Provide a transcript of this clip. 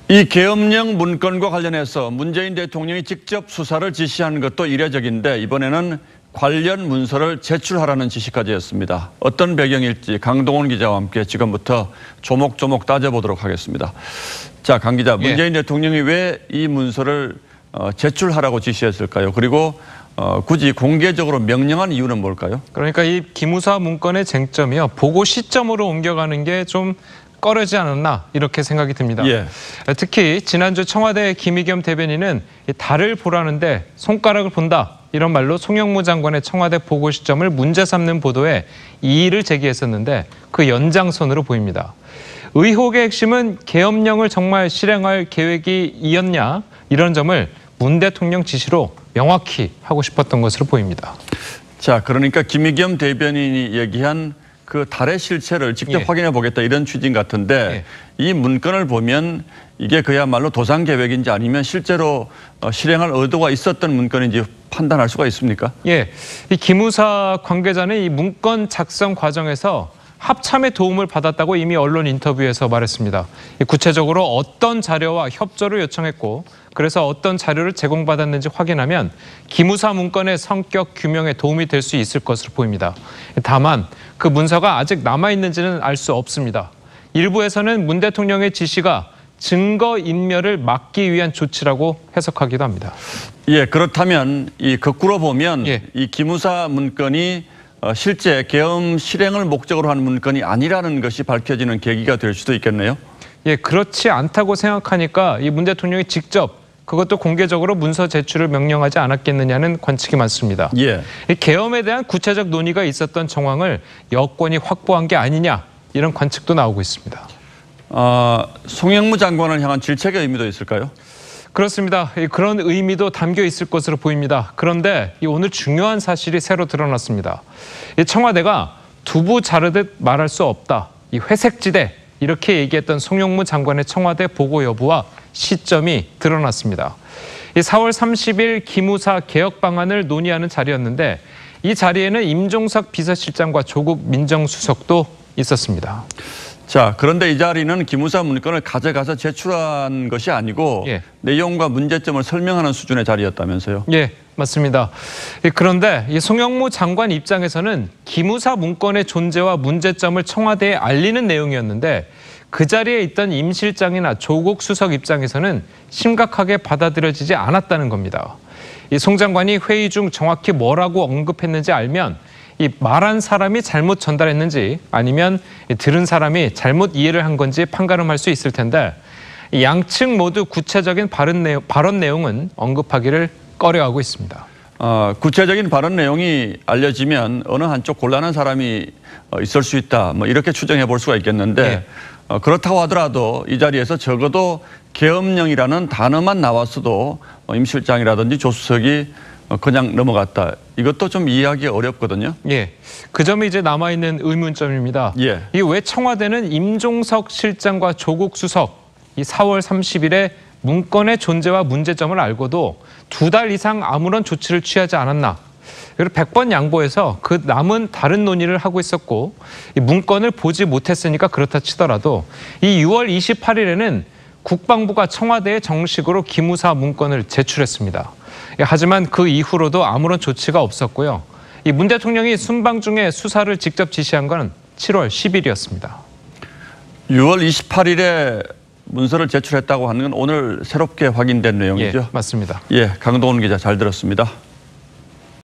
이 계엄령 문건과 관련해서 문재인 대통령이 직접 수사를 지시한 것도 이례적인데 이번에는 관련 문서를 제출하라는 지시까지였습니다. 어떤 배경일지 강동원 기자와 함께 지금부터 조목조목 따져보도록 하겠습니다. 자, 강 기자, 문재인 대통령이 왜 이 문서를 제출하라고 지시했을까요? 그리고 굳이 공개적으로 명령한 이유는 뭘까요? 그러니까 이 기무사 문건의 쟁점이요, 보고 시점으로 옮겨가는 게 좀 꺼려지 않았나 이렇게 생각이 듭니다. 특히 지난주 청와대 김의겸 대변인은 달을 보라는데 손가락을 본다 이런 말로 송영무 장관의 청와대 보고 시점을 문제 삼는 보도에 이의를 제기했었는데 그 연장선으로 보입니다. 의혹의 핵심은 계엄령을 정말 실행할 계획이 이었냐 이런 점을 문 대통령 지시로 명확히 하고 싶었던 것으로 보입니다. 자, 그러니까 김의겸 대변인이 얘기한 그 달의 실체를 직접 확인해 보겠다 이런 취지인 같은데 이 문건을 보면 이게 그야말로 도상 계획인지 아니면 실제로 실행할 의도가 있었던 문건인지 판단할 수가 있습니까? 이 기무사 관계자는 이 문건 작성 과정에서 합참의 도움을 받았다고 이미 언론 인터뷰에서 말했습니다. 구체적으로 어떤 자료와 협조를 요청했고 그래서 어떤 자료를 제공받았는지 확인하면 기무사 문건의 성격 규명에 도움이 될 수 있을 것으로 보입니다. 다만 그 문서가 아직 남아있는지는 알 수 없습니다. 일부에서는 문 대통령의 지시가 증거인멸을 막기 위한 조치라고 해석하기도 합니다. 그렇다면 이 거꾸로 보면 이 기무사 문건이 실제 계엄 실행을 목적으로 한 문건이 아니라는 것이 밝혀지는 계기가 될 수도 있겠네요. 그렇지 않다고 생각하니까 이 문 대통령이 직접 그것도 공개적으로 문서 제출을 명령하지 않았겠느냐는 관측이 많습니다. 이 계엄에 대한 구체적 논의가 있었던 정황을 여권이 확보한 게 아니냐 이런 관측도 나오고 있습니다. 송영무 장관을 향한 질책의 의미도 있을까요? 그렇습니다. 그런 의미도 담겨 있을 것으로 보입니다. 그런데 오늘 중요한 사실이 새로 드러났습니다. 청와대가 두부 자르듯 말할 수 없다. 이 회색지대 이렇게 얘기했던 송영무 장관의 청와대 보고 여부와 시점이 드러났습니다. 4월 30일 기무사 개혁 방안을 논의하는 자리였는데 이 자리에는 임종석 비서실장과 조국 민정수석도 있었습니다. 자, 그런데 이 자리는 기무사 문건을 가져가서 제출한 것이 아니고 내용과 문제점을 설명하는 수준의 자리였다면서요? 맞습니다. 그런데 이 송영무 장관 입장에서는 기무사 문건의 존재와 문제점을 청와대에 알리는 내용이었는데 그 자리에 있던 임 실장이나 조국 수석 입장에서는 심각하게 받아들여지지 않았다는 겁니다. 이 송 장관이 회의 중 정확히 뭐라고 언급했는지 알면 이 말한 사람이 잘못 전달했는지 아니면 들은 사람이 잘못 이해를 한 건지 판가름할 수 있을 텐데 양측 모두 구체적인 발언 내용은 언급하기를 꺼려하고 있습니다. 구체적인 발언 내용이 알려지면 어느 한쪽 곤란한 사람이 있을 수 있다. 뭐 이렇게 추정해 볼 수가 있겠는데 그렇다고 하더라도 이 자리에서 적어도 계엄령이라는 단어만 나왔어도 임 실장이라든지 조 수석이 그냥 넘어갔다. 이것도 좀 이해하기 어렵거든요. 그 점이 이제 남아있는 의문점입니다. 이 왜 청와대는 임종석 실장과 조국 수석 이 4월 30일에 문건의 존재와 문제점을 알고도 2달 이상 아무런 조치를 취하지 않았나. 그리고 100번 양보해서 그 남은 다른 논의를 하고 있었고 이 문건을 보지 못했으니까 그렇다 치더라도 이 6월 28일에는 국방부가 청와대에 정식으로 기무사 문건을 제출했습니다. 하지만 그 이후로도 아무런 조치가 없었고요. 이 문 대통령이 순방 중에 수사를 직접 지시한 건 7월 10일이었습니다. 6월 28일에 문서를 제출했다고 하는 건 오늘 새롭게 확인된 내용이죠? 맞습니다. 강동원 기자 잘 들었습니다.